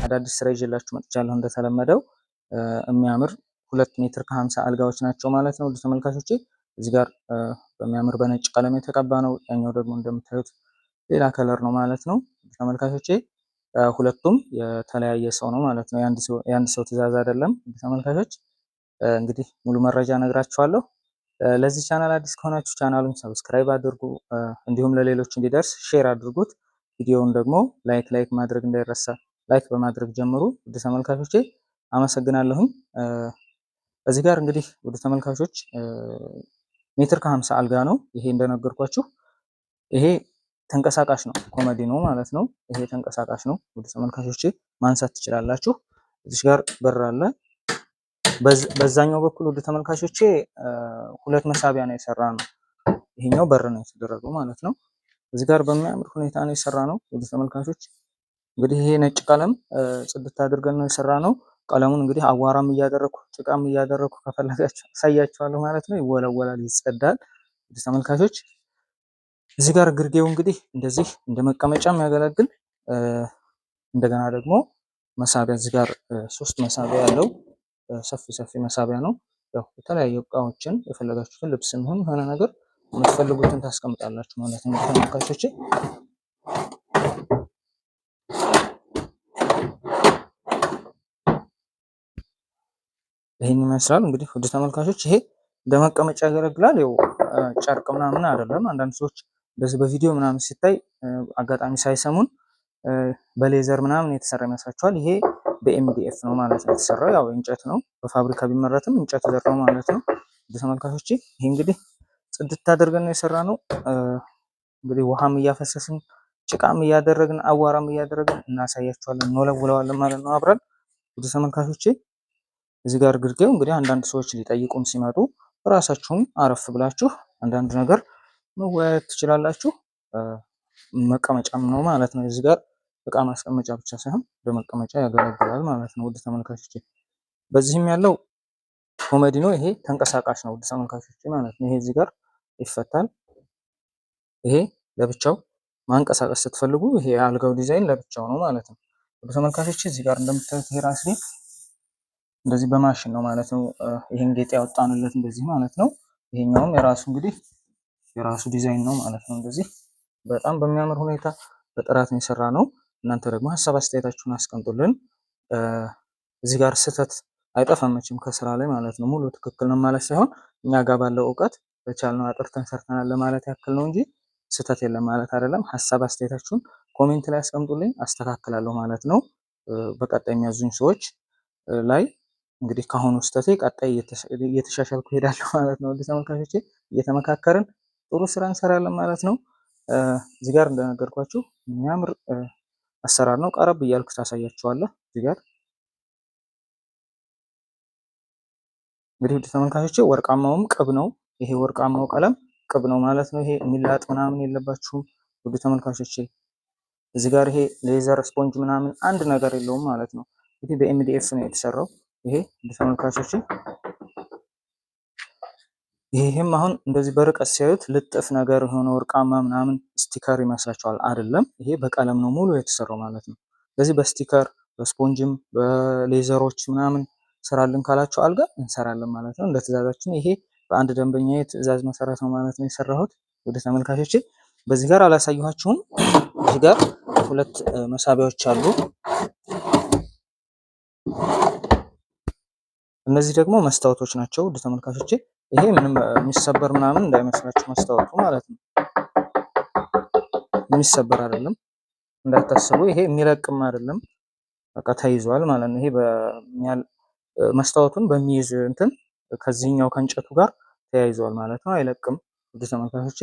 አዳዲስ ስራ ይዤላችሁ መጥቻለሁ። እንደተለመደው የሚያምር 2 ሜትር ከ50 አልጋዎች ናቸው ማለት ነው። ውድ ተመልካቾቼ እዚህ ጋር በሚያምር በነጭ ቀለም የተቀባ ነው። ያኛው ደግሞ እንደምታዩት ሌላ ከለር ነው ማለት ነው። ተመልካቾቼ ሁለቱም የተለያየ ሰው ነው ማለት ነው። የአንድ ሰው ትዕዛዝ አይደለም። ተመልካቾች እንግዲህ ሙሉ መረጃ ነግራችኋለሁ። ለዚህ ቻናል አዲስ ከሆናችሁ ቻናሉን ሰብስክራይብ አድርጉ፣ እንዲሁም ለሌሎች እንዲደርስ ሼር አድርጉት። ቪዲዮውን ደግሞ ላይክ ማድረግ እንዳይረሳ፣ ላይክ በማድረግ ጀምሩ። ውድ ተመልካቾቼ አመሰግናለሁኝ። እዚህ ጋር እንግዲህ ውድ ተመልካቾች ሜትር ከ50 አልጋ ነው። ይሄ እንደነገርኳችሁ ይሄ ተንቀሳቃሽ ነው፣ ኮመዲ ነው ማለት ነው። ይሄ ተንቀሳቃሽ ነው። ውድ ተመልካቾቼ ማንሳት ትችላላችሁ። እዚህ ጋር በር አለ። በዛኛው በኩል ውድ ተመልካቾቼ 2 መሳቢያ ነው የሰራ ነው። ይሄኛው በር ነው የተደረገው ማለት ነው። እዚህ ጋር በሚያምር ሁኔታ ነው የሰራ ነው። ውድ ተመልካቾች እንግዲህ ይሄ ነጭ ቀለም ጽድት አድርገን ነው የሰራ ነው። ቀለሙን እንግዲህ አዋራም እያደረኩ ጭቃም እያደረኩ ከፈለጋችሁ አሳያችኋለሁ ማለት ነው። ይወለወላል፣ ይጸዳል። ውድ ተመልካቾች እዚህ ጋር ግርጌው እንግዲህ እንደዚህ እንደ መቀመጫ የሚያገለግል እንደገና ደግሞ መሳቢያ እዚህ ጋር 3 መሳቢያ ያለው ሰፊ መሳቢያ ነው። ያው የተለያዩ እቃዎችን የፈለጋችሁትን ልብስም ይሁን የሆነ ነገር የምትፈልጉትን ታስቀምጣላችሁ ማለት ነው። ተመልካቾቼ ይሄን ይመስላል እንግዲህ ውድ ተመልካቾች። ይሄ እንደመቀመጫ ያገለግላል። ያው ጨርቅ ምናምን አይደለም። አንዳንድ ሰዎች እንደዚህ በቪዲዮ ምናምን ሲታይ አጋጣሚ ሳይሰሙን በሌዘር ምናምን የተሰራ ይመስላችኋል። ይሄ በኤምዲኤፍ ነው ማለት ነው የተሰራው። ያው እንጨት ነው፣ በፋብሪካ ቢመረትም እንጨት ዘር ነው ማለት ነው። ውድ ተመልካቾቼ ይሄ እንግዲህ ጽድት አድርገን ነው የሰራ ነው። እንግዲህ ውሃም እያፈሰስን ጭቃም እያደረግን አዋራም እያደረግን እናሳያችኋለን፣ እንወለውለዋለን ማለት ነው አብረን። ውድ ተመልካቾቼ እዚህ ጋር ግርጌው እንግዲህ አንዳንድ ሰዎች ሊጠይቁም ሲመጡ ራሳችሁም አረፍ ብላችሁ አንዳንድ ነገር መወያየት ትችላላችሁ። መቀመጫም ነው ማለት ነው። እዚህ ጋር እቃ ማስቀመጫ ብቻ ሳይሆን በመቀመጫ ያገለግላል ማለት ነው። ውድ ተመልካቾቼ በዚህም ያለው ኮሜዲ ነው። ይሄ ተንቀሳቃሽ ነው ውድ ተመልካቾቼ ማለት ነው። ይሄ እዚህ ጋር ይፈታል። ይሄ ለብቻው ማንቀሳቀስ ስትፈልጉ ይሄ የአልጋው ዲዛይን ለብቻው ነው ማለት ነው። ውድ ተመልካቾቼ እዚህ ጋር እንደምታዩት ይሄ ራስ ጌጥ እንደዚህ በማሽን ነው ማለት ነው። ይሄን ጌጥ ያወጣንለት እንደዚህ ማለት ነው። ይሄኛውም የራሱ እንግዲህ የራሱ ዲዛይን ነው ማለት ነው። እንደዚህ በጣም በሚያምር ሁኔታ በጥራት ነው የሰራ ነው። እናንተ ደግሞ ሀሳብ አስተያየታችሁን አስቀምጡልን። እዚህ ጋር ስህተት አይጠፋም መቼም ከስራ ላይ ማለት ነው። ሙሉ ትክክል ነው ማለት ሳይሆን እኛ ጋር ባለው እውቀት በቻልነው አጥርተን ሰርተናል ለማለት ያክል ነው እንጂ ስህተት የለም ማለት አይደለም። ሀሳብ አስተያየታችሁን ኮሜንት ላይ አስቀምጡልኝ፣ አስተካክላለሁ ማለት ነው። በቀጣይ የሚያዙኝ ሰዎች ላይ እንግዲህ ከአሁኑ ስህተቴ ቀጣይ እየተሻሻልኩ ሄዳለሁ ማለት ነው። ወደ ተመልካቾቼ እየተመካከርን ጥሩ ስራ እንሰራለን ማለት ነው። እዚህ ጋር እንደነገርኳችሁ የሚያምር አሰራር ነው። ቀረብ እያልኩ ታሳያችኋለሁ። እዚህ ጋር እንግዲህ ውድ ተመልካቾቼ ወርቃማውም ቅብ ነው። ይሄ ወርቃማው ቀለም ቅብ ነው ማለት ነው። ይሄ የሚላጥ ምናምን የለባችሁም ውድ ተመልካቾቼ። እዚህ ጋር ይሄ ሌዘር ስፖንጅ ምናምን አንድ ነገር የለውም ማለት ነው። እንግዲህ በኤምዲኤፍ ነው የተሰራው። ይሄ ውድ ተመልካቾቼ ይሄም አሁን እንደዚህ በርቀት ሲያዩት ልጥፍ ነገር የሆነ ወርቃማ ምናምን ስቲከር ይመስላችኋል? አይደለም። ይሄ በቀለም ነው ሙሉ የተሰራው ማለት ነው። ስለዚህ በስቲከር በስፖንጅም በሌዘሮች ምናምን ስራልን ካላችሁ አልጋ እንሰራለን ማለት ነው። እንደ ትእዛዛችን ይሄ በአንድ ደንበኛ ትእዛዝ መሰረት ነው ማለት ነው የሰራሁት። ወደ ተመልካቾቼ በዚህ ጋር አላሳየኋችሁም። እዚህ ጋር 2 መሳቢያዎች አሉ። እነዚህ ደግሞ መስታወቶች ናቸው ውድ ተመልካቾቼ። ይሄ ምንም የሚሰበር ምናምን እንዳይመስላችሁ መስታወቱ ማለት ነው። የሚሰበር አይደለም እንዳታስቡ። ይሄ የሚለቅም አይደለም፣ በቃ ተይዟል ማለት ነው። ይሄ መስታወቱን በሚይዝ እንትን ከዚህኛው ከእንጨቱ ጋር ተያይዟል ማለት ነው። አይለቅም ውድ ተመልካቾቼ።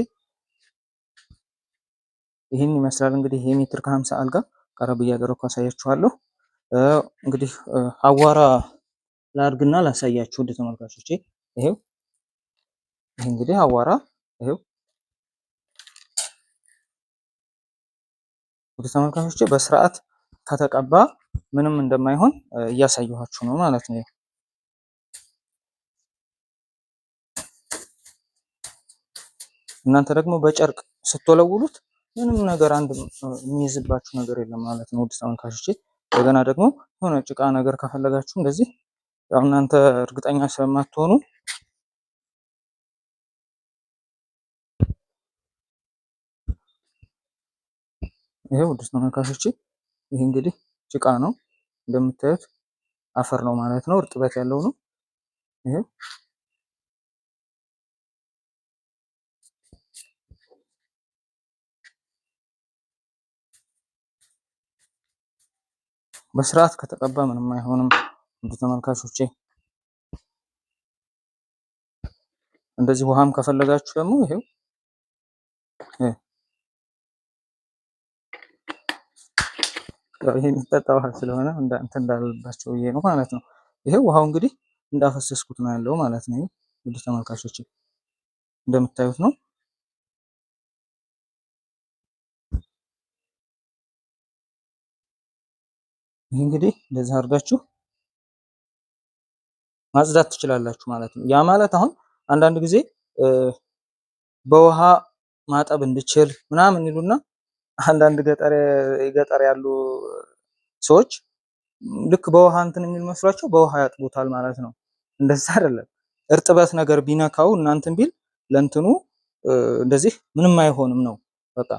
ይህን ይመስላል እንግዲህ ይሄ ሜትር ከ50 አልጋ ቀረብ እያደረኩ አሳያችኋለሁ። እንግዲህ አዋራ ላድርግና ላሳያችሁ ውድ ተመልካቾቼ። ይሄው ይሄ እንግዲህ አዋራ ይሄው ውድ ተመልካቾቼ በስርዓት ከተቀባ ምንም እንደማይሆን እያሳየኋችሁ ነው ማለት ነው። እናንተ ደግሞ በጨርቅ ስትወለውሉት ምንም ነገር አንድ የሚይዝባችሁ ነገር የለም ማለት ነው ውድ ተመልካቾቼ። እንደገና ደግሞ የሆነ ጭቃ ነገር ከፈለጋችሁ እንደዚህ ያው እናንተ እርግጠኛ ስለማትሆኑ ይሄ ውድ ተመልካቾቼ ይሄ እንግዲህ ጭቃ ነው እንደምታዩት አፈር ነው ማለት ነው። እርጥበት ያለው ነው። ይሄ በስርዓት ከተቀባ ምንም አይሆንም ውድ ተመልካቾቼ። እንደዚህ ውሃም ከፈለጋችሁ ደግሞ ይሄው ይሄ የሚጠጣ ውሃ ስለሆነ እንትን እንዳልባቸው ብዬ ነው ማለት ነው። ይሄው ውሃው እንግዲህ እንዳፈሰስኩት ነው ያለው ማለት ነው። ውድ ተመልካቾቼ እንደምታዩት ነው። ይህ እንግዲህ እንደዚህ አድርጋችሁ ማጽዳት ትችላላችሁ ማለት ነው። ያ ማለት አሁን አንዳንድ ጊዜ በውሃ ማጠብ እንድችል ምናምን ይሉና አንዳንድ ገጠር ያሉ ሰዎች ልክ በውሃ እንትን የሚል መስሏቸው በውሃ ያጥቡታል ማለት ነው። እንደዛ አይደለም። እርጥበት ነገር ቢነካው እናንትን ቢል ለእንትኑ እንደዚህ ምንም አይሆንም ነው በቃ።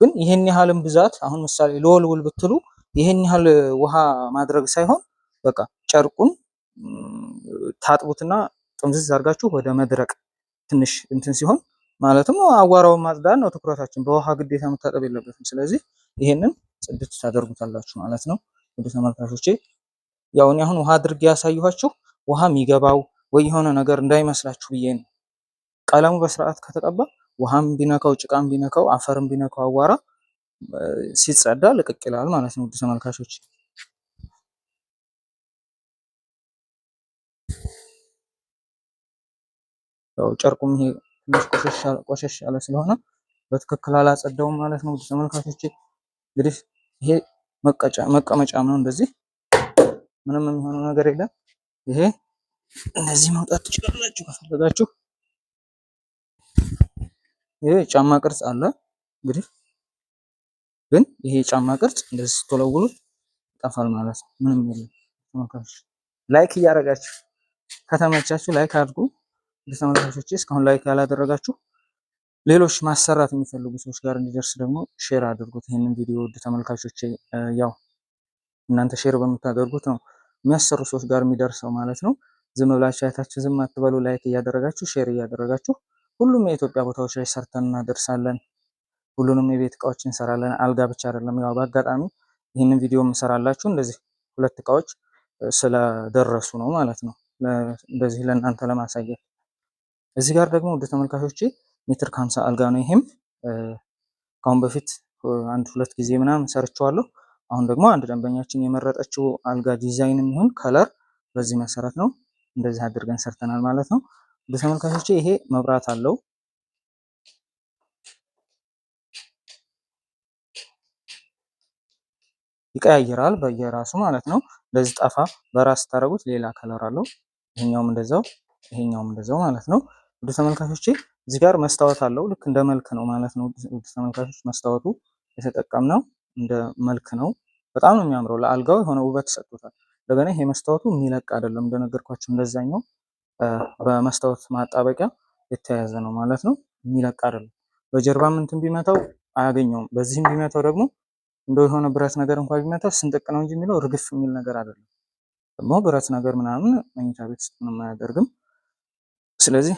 ግን ይሄን ያህልም ብዛት አሁን ምሳሌ ለወልውል ብትሉ ይሄን ያህል ውሃ ማድረግ ሳይሆን በቃ ጨርቁን ታጥቡትና ጥምዝዝ አድርጋችሁ ወደ መድረቅ ትንሽ እንትን ሲሆን ማለትም አዋራውን ማጽዳት ነው ትኩረታችን። በውሃ ግዴታ መታጠብ የለበትም። ስለዚህ ይሄንን ጽድት ታደርጉታላችሁ ማለት ነው። ወደ ተመልካቾቼ ያው እኔ አሁን ውሃ አድርጌ ያሳየኋችሁ ውሃ የሚገባው ወይ የሆነ ነገር እንዳይመስላችሁ ብዬ ነው። ቀለሙ በስርዓት ከተቀባ ውሃም ቢነካው ጭቃም ቢነካው አፈርም ቢነካው አዋራ ሲጸዳ ልቅቅ ይላል ማለት ነው። ውድ ተመልካቾች ያው ጨርቁም ይሄ ትንሽ ቆሸሽ ያለ ስለሆነ በትክክል አላጸዳውም ማለት ነው። ውድ ተመልካቾች እንግዲህ ይሄ መቀመጫም ነው። እንደዚህ ምንም የሚሆነው ነገር የለም። ይሄ እንደዚህ መውጣት ትችላላችሁ ከፈለጋችሁ። ይሄ ጫማ ቅርጽ አለ እንግዲህ ግን ይሄ ጫማ ቅርጽ እንደዚህ ስትወለውሉት ይጠፋል ማለት ነው። ምንም የለም። ተመልካቾች ላይክ እያደረጋችሁ ከተመቻችሁ ላይክ አድርጉ። ተመልካቾች እስካሁን ላይክ ያላደረጋችሁ ሌሎች ማሰራት የሚፈልጉ ሰዎች ጋር እንዲደርስ ደግሞ ሼር አድርጉት ይህንን ቪዲዮ። ውድ ተመልካቾች ያው እናንተ ሼር በምታደርጉት ነው የሚያሰሩ ሰዎች ጋር የሚደርሰው ማለት ነው። ዝም ብላችሁ አይታችሁ ዝም አትበሉ። ላይክ እያደረጋችሁ ሼር እያደረጋችሁ ሁሉም የኢትዮጵያ ቦታዎች ላይ ሰርተን እናደርሳለን። ሁሉንም የቤት እቃዎች እንሰራለን። አልጋ ብቻ አይደለም። ያው በአጋጣሚ ይህንን ቪዲዮ የምሰራላችሁ እንደዚህ ሁለት እቃዎች ስለደረሱ ነው ማለት ነው። እንደዚህ ለእናንተ ለማሳየት። እዚህ ጋር ደግሞ ወደ ተመልካቾቼ ሜትር ከ50 አልጋ ነው። ይሄም ከአሁን በፊት አንድ ሁለት ጊዜ ምናምን ሰርቼዋለሁ። አሁን ደግሞ አንድ ደንበኛችን የመረጠችው አልጋ ዲዛይን የሚሆን ከለር በዚህ መሰረት ነው እንደዚህ አድርገን ሰርተናል ማለት ነው። ወደ ተመልካቾቼ ይሄ መብራት አለው። ይቀያይራል በየራሱ ማለት ነው። እንደዚህ ጠፋ በራስ ታደርጉት ሌላ ከለር አለው። ይሄኛውም እንደዛው ይሄኛውም እንደዛው ማለት ነው። ወደ ተመልካቾቼ እዚህ ጋር መስታወት አለው። ልክ እንደ መልክ ነው ማለት ነው። ወደ ተመልካቾች መስታወቱ የተጠቀምነው እንደ መልክ ነው። በጣም ነው የሚያምረው። ለአልጋው የሆነ ውበት ሰጥቶታል። እንደገና ይሄ መስታወቱ የሚለቅ አይደለም። እንደነገርኳችሁ እንደዛኛው በመስታወት ማጣበቂያ የተያያዘ ነው ማለት ነው። የሚለቅ አይደለም። በጀርባም እንትን ቢመታው አያገኘውም። በዚህም ቢመታው ደግሞ እንደው የሆነ ብረት ነገር እንኳን ቢመታው ስንጥቅ ነው እንጂ የሚለው ርግፍ የሚል ነገር አይደለም። ደግሞ ብረት ነገር ምናምን መኝታ ቤት ውስጥ ምንም አያደርግም። ስለዚህ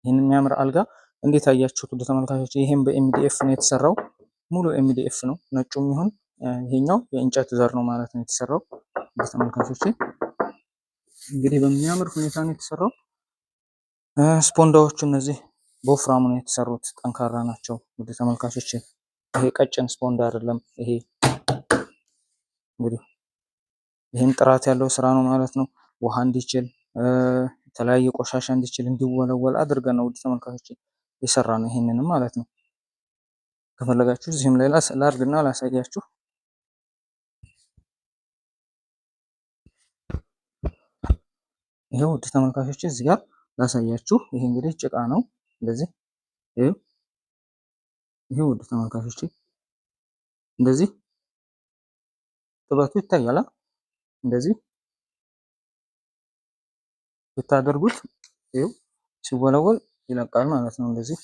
ይህን የሚያምር አልጋ እንዴት አያችሁት ውድ ተመልካቾች? ይሄም በኤምዲኤፍ ነው የተሰራው። ሙሉ ኤምዲኤፍ ነው። ነጩም ይሁን ይሄኛው የእንጨት ዘር ነው ማለት ነው የተሰራው። ውድ ተመልካቾች እንግዲህ በሚያምር ሁኔታ ነው የተሰራው። ስፖንዳዎቹ እነዚህ በወፍራሙ ነው የተሰሩት። ጠንካራ ናቸው ውድ ተመልካቾች። ይሄ ቀጭን ስፖንዳ አይደለም። ይሄ እንግዲህ ይህም ጥራት ያለው ስራ ነው ማለት ነው። ውሃ እንዲችል የተለያየ ቆሻሻ እንዲችል እንዲወለወል አድርገን ነው ውድ ተመልካቾች የሰራ ነው ይሄንንም ማለት ነው። ከፈለጋችሁ እዚህም ላይ ላድርግና ላሳያችሁ። ይሄው ውድ ተመልካቾች እዚህ ጋር ላሳያችሁ። ይሄ እንግዲህ ጭቃ ነው እንደዚህ ይሄው ውድ ተመልካቾች እንደዚህ ጥበቱ ይታያል። እንደዚህ ብታደርጉት ይኸው ሲወለወል ይለቃል ማለት ነው። እንደዚህ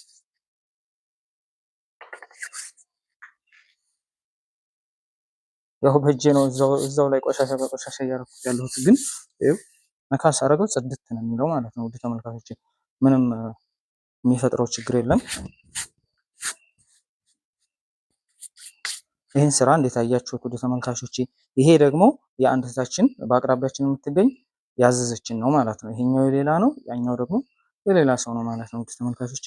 ያው በእጄ ነው እዛው ላይ ቆሻሻ በቆሻሻ እያደረኩት ያለሁት፣ ግን ይኸው ነካ ሳደርገው ጽድት ነው የሚለው ማለት ነው። ውድ ተመልካቾቼ ምንም የሚፈጥረው ችግር የለም። ይህን ስራ እንዴት አያችሁት ውድ ተመልካቾቼ? ይሄ ደግሞ የአንድ እህታችን በአቅራቢያችን የምትገኝ ያዘዘችን ነው ማለት ነው። ይሄኛው የሌላ ነው፣ ያኛው ደግሞ የሌላ ሰው ነው ማለት ነው። ውድ ተመልካቾቼ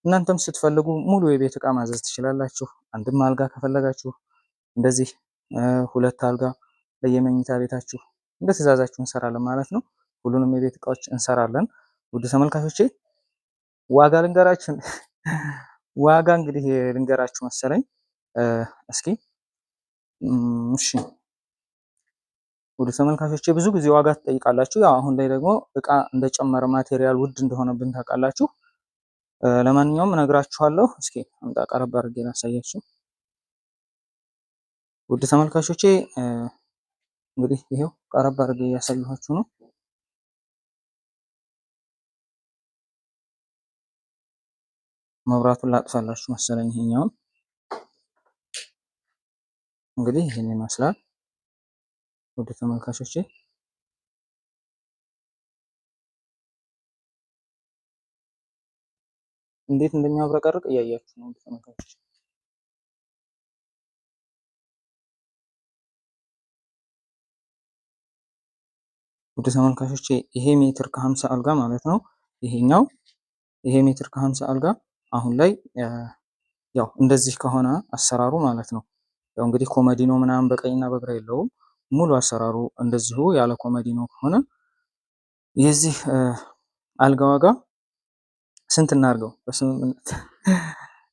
እናንተም ስትፈልጉ ሙሉ የቤት እቃ ማዘዝ ትችላላችሁ። አንድም አልጋ ከፈለጋችሁ እንደዚህ 2 አልጋ ለየመኝታ ቤታችሁ እንደ ትእዛዛችሁ እንሰራለን ማለት ነው። ሁሉንም የቤት እቃዎች እንሰራለን። ውድ ተመልካቾቼ ዋጋ ልንገራችሁ። ዋጋ እንግዲህ ልንገራችሁ መሰለኝ። እስኪ እሺ ውድ ተመልካቾቼ ብዙ ጊዜ ዋጋ ትጠይቃላችሁ። ያው አሁን ላይ ደግሞ እቃ እንደጨመረ ማቴሪያል ውድ እንደሆነብን ታውቃላችሁ። ለማንኛውም እነግራችኋለሁ። እስኪ አምጣ ቀረብ አድርጌ ላሳያችሁ። ውድ ተመልካቾቼ እንግዲህ ይሄው ቀረብ አድርጌ እያሳየኋችሁ ነው። መብራቱን ላጥፋላችሁ መሰለኝ። ይሄኛውን እንግዲህ ይሄን ይመስላል ውድ ተመልካቾቼ። እንዴት እንደሚያብረቀርቅ እያያችሁ ነው ውድ ተመልካቾቼ። ውድ ተመልካቾቼ ይሄ ሜትር ከ50 አልጋ ማለት ነው። ይሄ ሜትር ከ50 አልጋ አሁን ላይ ያው እንደዚህ ከሆነ አሰራሩ ማለት ነው። ያው እንግዲህ ኮመዲኖ ምናምን በቀኝና በግራ የለውም። ሙሉ አሰራሩ እንደዚሁ ያለ ኮመዲኖ ከሆነ የዚህ አልጋ ዋጋ ስንት እናድርገው በስምምነት?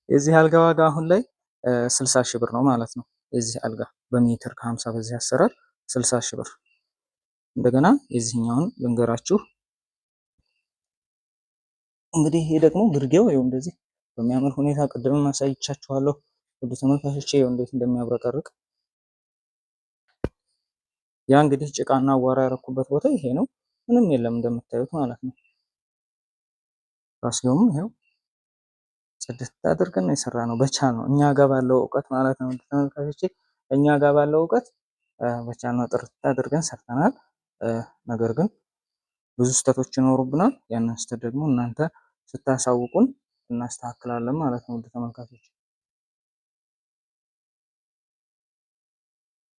የዚህ አልጋ ዋጋ አሁን ላይ 60 ሺህ ብር ነው ማለት ነው። የዚህ አልጋ በሜትር ከ50 በዚህ አሰራር 60 ሺህ ብር። እንደገና የዚህኛውን ልንገራችሁ እንግዲህ ይሄ ደግሞ ግርጌው ይኸው እንደዚህ በሚያምር ሁኔታ ቅድም አሳይቻችኋለሁ ውድ ተመልካቾቼ፣ ይኸው እንዴት እንደሚያብረቀርቅ። ያ እንግዲህ ጭቃና አቧራ ያረኩበት ቦታ ይሄ ነው። ምንም የለም እንደምታዩት ማለት ነው። ራስጌውም ይኸው ጽድት አድርገን ነው የሰራ ነው። በቻል ነው እኛ ጋር ባለው እውቀት ማለት ነው ተመልካቾቼ፣ እኛ ጋር ባለው እውቀት በቻል ነው ጥርት አድርገን ሰርተናል። ነገር ግን ብዙ ስህተቶች ይኖሩብናል። ያንን ስህተት ደግሞ እናንተ ስታሳውቁን እናስተካክላለን ማለት ነው ውድ ተመልካቾች።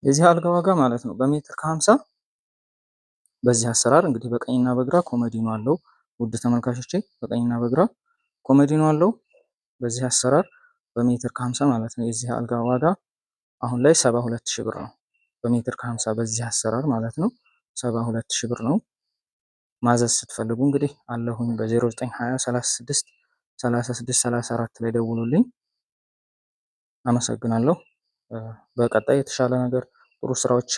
የዚህ አልጋ ዋጋ ማለት ነው በሜትር ከ50 በዚህ አሰራር እንግዲህ በቀኝና በግራ ኮመዲኖ አለው ውድ ተመልካቾቼ፣ በቀኝና በግራ ኮመዲኖ አለው። በዚህ አሰራር በሜትር ከ50 ማለት ነው የዚህ አልጋ ዋጋ አሁን ላይ 72 ሺህ ብር ነው። በሜትር ከ50 በዚህ አሰራር ማለት ነው 72 ሺህ ብር ነው። ማዘዝ ስትፈልጉ እንግዲህ አለሁኝ በ0920 36 36 34 ላይ ደውሉልኝ። አመሰግናለሁ። በቀጣይ የተሻለ ነገር ጥሩ ስራዎች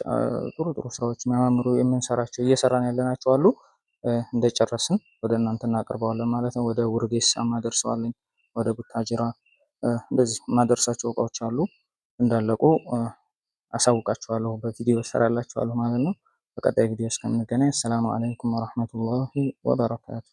የሚያማምሩ የምንሰራቸው እየሰራን ያለናቸው አሉ። እንደጨረስን ወደ እናንተ እናቀርበዋለን ማለት ነው። ወደ ውርጌሳ ማደርሰዋለኝ፣ ወደ ቡታጅራ እንደዚህ ማደርሳቸው እቃዎች አሉ። እንዳለቁ አሳውቃችኋለሁ፣ በቪዲዮ እሰራላችኋለሁ ማለት ነው። በቀጣይ ቪዲዮ እስከምንገናኝ አሰላሙ አለይኩም ወራህመቱላሂ ወበረካቱ።